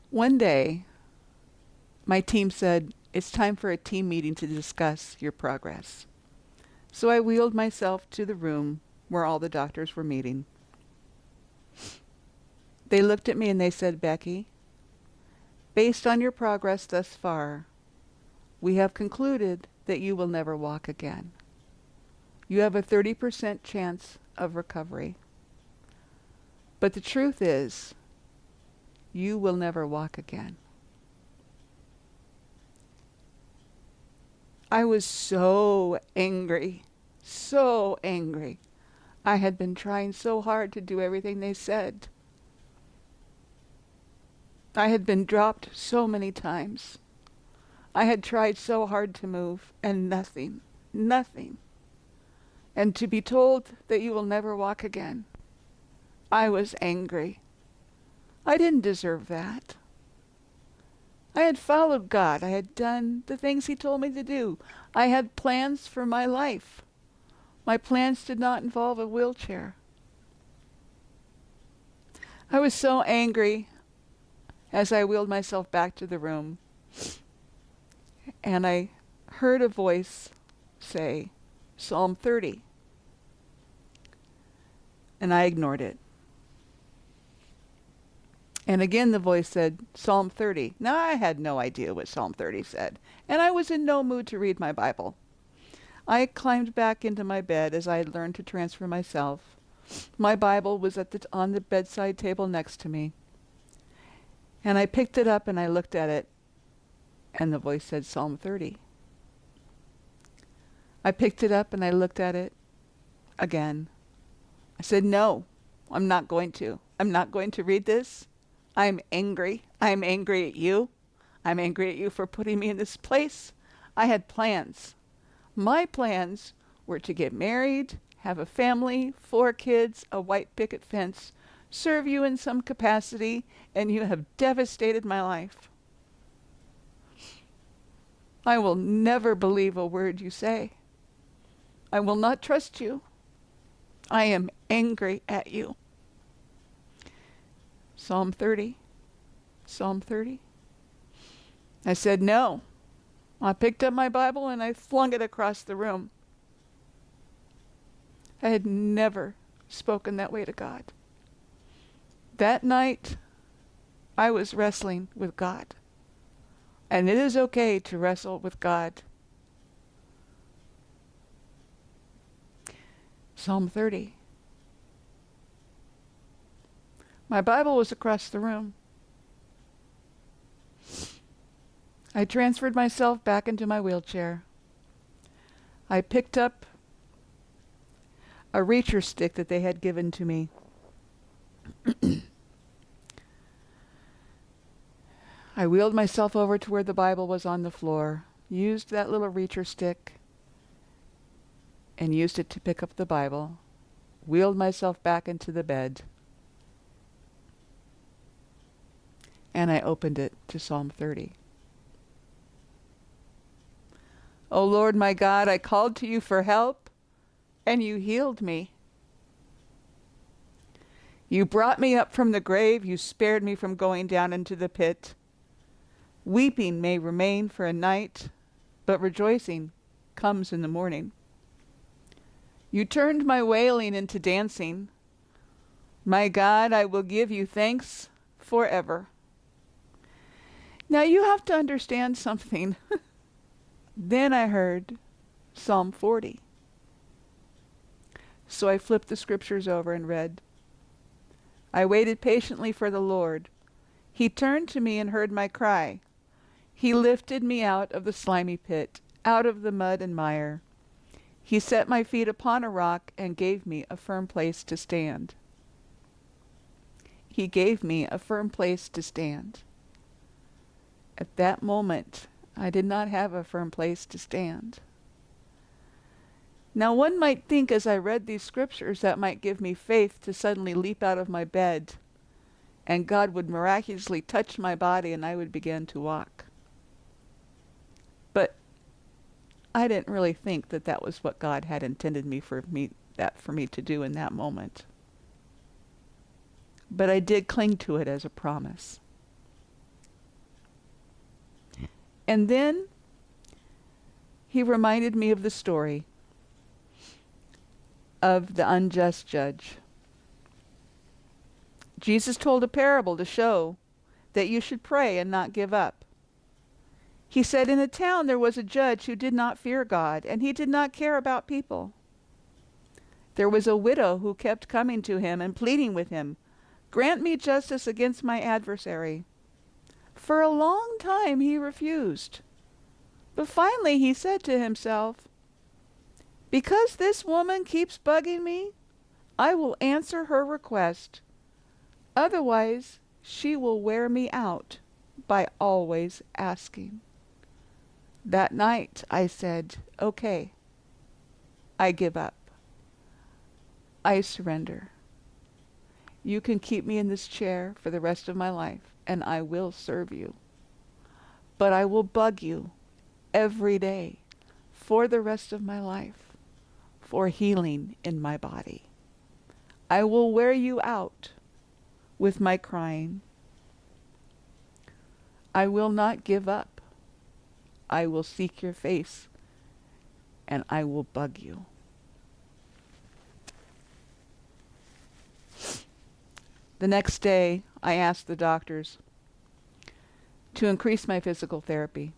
One day, my team said, "It's time for a team meeting to discuss your progress." So I wheeled myself to the room where all the doctors were meeting. They looked at me and they said, "Becky, based on your progress thus far, we have concluded that you will never walk again. You have a 30% chance of recovery. But the truth is, you will never walk again." I was so angry, so angry. I had been trying so hard to do everything they said. I had been dropped so many times. I had tried so hard to move, and nothing, nothing. And to be told that you will never walk again, I was angry. I didn't deserve that. I had followed God. I had done the things He told me to do. I had plans for my life. My plans did not involve a wheelchair. I was so angry as I wheeled myself back to the room, and I heard a voice say, Psalm 30. And I ignored it. And again the voice said, Psalm 30. Now I had no idea what Psalm 30 said, and I was in no mood to read my Bible. I climbed back into my bed as I had learned to transfer myself. My Bible was on the bedside table next to me. And I picked it up and I looked at it, and the voice said Psalm 30. I picked it up and I looked at it again. I said, no, I'm not going to. I'm not going to read this. I'm angry. I'm angry at you. I'm angry at you for putting me in this place. I had plans. My plans were to get married, have a family, 4 kids, a white picket fence, serve you in some capacity, and you have devastated my life. I will never believe a word you say. I will not trust you. I am angry at you. Psalm 30. Psalm 30. I said no. I picked up my Bible and I flung it across the room. I had never spoken that way to God. That night, I was wrestling with God. And it is okay to wrestle with God. Psalm 30. My Bible was across the room. I transferred myself back into my wheelchair. I picked up a reacher stick that they had given to me. I wheeled myself over to where the Bible was on the floor, used that little reacher stick, and used it to pick up the Bible, wheeled myself back into the bed, and I opened it to Psalm 30. O Lord my God, I called to you for help, and you healed me. You brought me up from the grave, you spared me from going down into the pit. Weeping may remain for a night, but rejoicing comes in the morning. You turned my wailing into dancing. My God, I will give you thanks forever. Now you have to understand something. Then I heard Psalm 40. So I flipped the scriptures over and read, I waited patiently for the Lord. He turned to me and heard my cry. He lifted me out of the slimy pit, out of the mud and mire. He set my feet upon a rock and gave me a firm place to stand. He gave me a firm place to stand. At that moment, I did not have a firm place to stand. Now one might think as I read these scriptures that might give me faith to suddenly leap out of my bed and God would miraculously touch my body and I would begin to walk. But I didn't really think that that was what God had intended for me to do in that moment. But I did cling to it as a promise. And then he reminded me of the story of the unjust judge. Jesus told a parable to show that you should pray and not give up. He said in a town there was a judge who did not fear God, and he did not care about people. There was a widow who kept coming to him and pleading with him, "Grant me justice against my adversary." For a long time he refused. But finally he said to himself, "Because this woman keeps bugging me, I will answer her request. Otherwise, she will wear me out by always asking." That night I said, "Okay, I give up. I surrender. You can keep me in this chair for the rest of my life, and I will serve you. But I will bug you every day for the rest of my life for healing in my body. I will wear you out with my crying. I will not give up. I will seek your face, and I will bug you." The next day, I asked the doctors to increase my physical therapy.